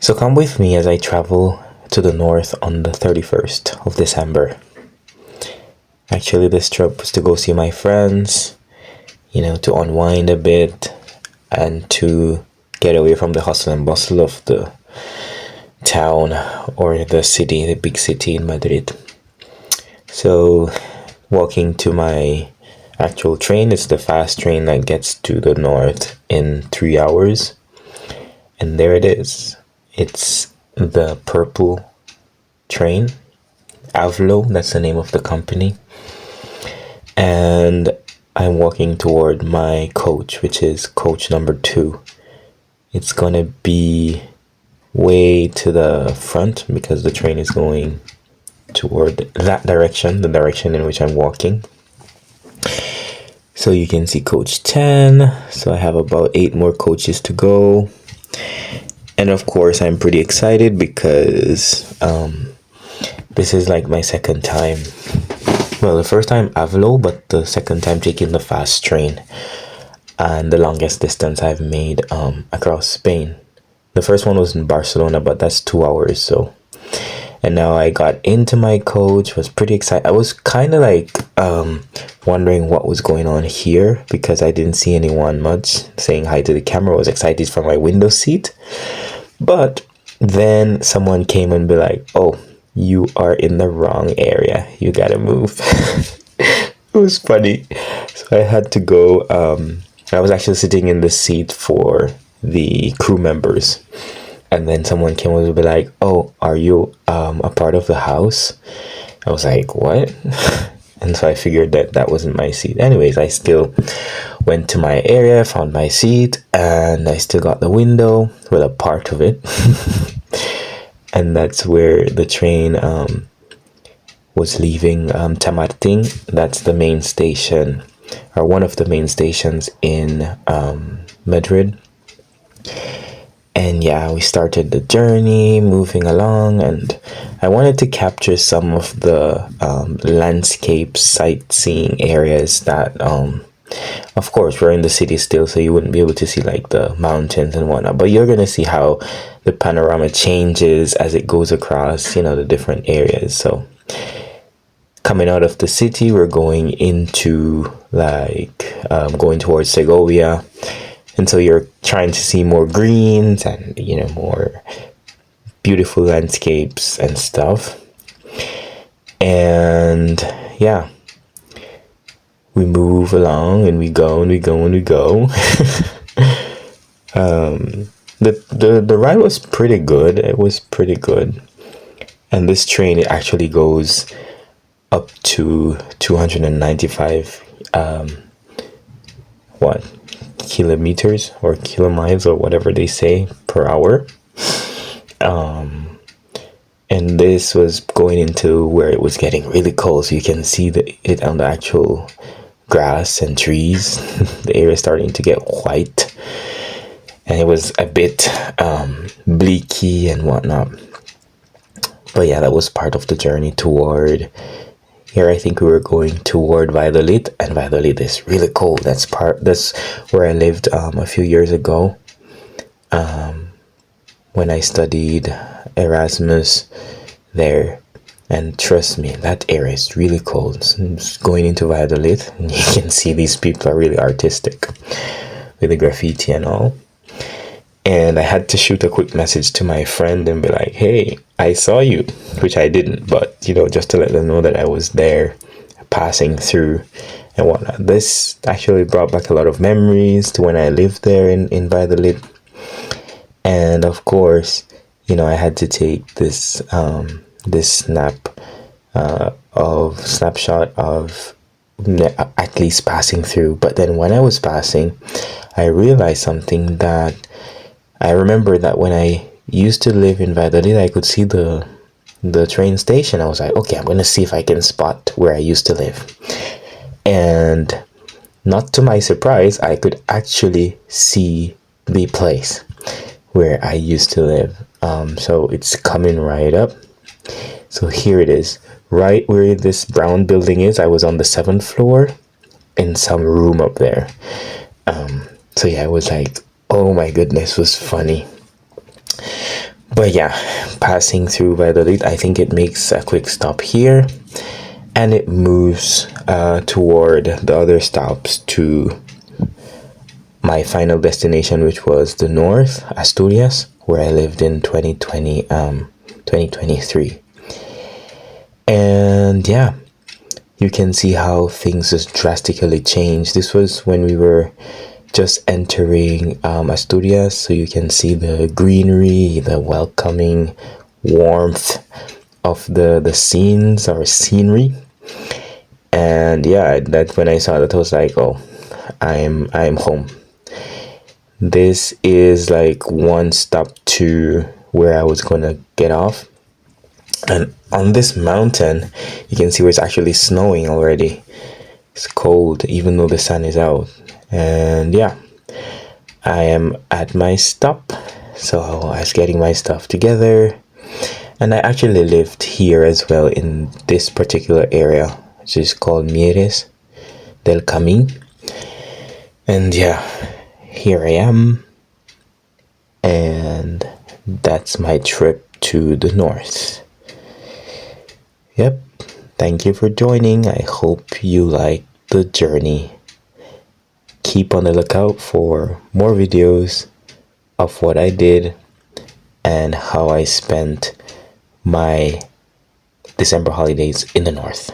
So come with me as I travel to the north on the 31st of December. Actually, this trip was to go see my friends, to unwind a bit and to get away from the hustle and bustle of the town or the city, the big city in Madrid. So, walking to my actual train, it's the fast train that gets to the north in 3 hours. And there it is. It's the purple train, Avlo, that's the name of the company. And I'm walking toward my coach, which is coach number 2. It's gonna be way to the front because the train is going toward that direction, the direction in which I'm walking. So you can see coach 10. So I have about 8 more coaches to go. And of course, I'm pretty excited because this is like my second time. Well, the first time Avlo, but the second time taking the fast train. And the longest distance I've made across Spain. The first one was in Barcelona, but that's 2 hours. So, and now I got into my coach, was pretty excited. I was kind of like wondering what was going on here because I didn't see anyone much saying hi to the camera. I was excited from my window seat. But then someone came and be like, "Oh, you are in the wrong area. You gotta move." It was funny. So I had to go. I was actually sitting in the seat for the crew members. And then someone came and be like, "Oh, are you a part of the house?" I was like, "What?" And so I figured that wasn't my seat. Anyways, I still went to my area, found my seat, and I still got the window, well, a part of it. And that's where the train was leaving Chamartín. That's the main station, or one of the main stations in Madrid. And yeah, we started the journey, moving along, and I wanted to capture some of the landscape sightseeing areas that, of course, we're in the city still, so you wouldn't be able to see like the mountains and whatnot, but you're going to see how the panorama changes as it goes across, the different areas. So coming out of the city, we're going into going towards Segovia. And so you're trying to see more greens and, more beautiful landscapes and stuff. And yeah, we move along and we go and we go and we go. The ride was pretty good. It was pretty good. And this train, it actually goes up to 295, kilometers or kilomiles or whatever they say per hour. And this was going into where it was getting really cold, so you can see it on the actual grass and trees. The area is starting to get white, and it was a bit bleaky and whatnot. But yeah, that was part of the journey toward here. I think we were going toward Valladolid, and Valladolid is really cold. That's where I lived a few years ago when I studied Erasmus there. And trust me, that area is really cold. So going into Valladolid, and you can see these people are really artistic with the graffiti and all. And I had to shoot a quick message to my friend and be like, "Hey, I saw you," which I didn't, but just to let them know that I was there passing through and whatnot. This actually brought back a lot of memories to when I lived there in Valladolid. And of course, I had to take this snapshot of at least passing through. But then when I was passing, I realized something that I remember that when I used to live in Valladolid, I could see the train station. I was like, okay, I'm going to see if I can spot where I used to live. And not to my surprise, I could actually see the place where I used to live. So it's coming right up. So here it is, right where this brown building is. I was on the 7th floor in some room up there. So yeah, I was like, oh my goodness, it was funny. But yeah, passing through Valladolid, I think it makes a quick stop here, and it moves toward the other stops to my final destination, which was the north, Asturias, where I lived in 2023. And yeah, you can see how things just drastically changed. This was when we were just entering Asturias, so you can see the greenery, the welcoming warmth of the scenes or scenery. And yeah, that when I saw that, I was like, oh, I'm home. This is like one stop to where I was gonna get off. And on this mountain, you can see where it's actually snowing already. It's cold, even though the sun is out. And yeah, I am at my stop. So I was getting my stuff together. And I actually lived here as well in this particular area, which is called Mieres del Camín. And yeah, here I am. And that's my trip to the north. Yep. Thank you for joining. I hope you like the journey. Keep on the lookout for more videos of what I did and how I spent my December holidays in the north.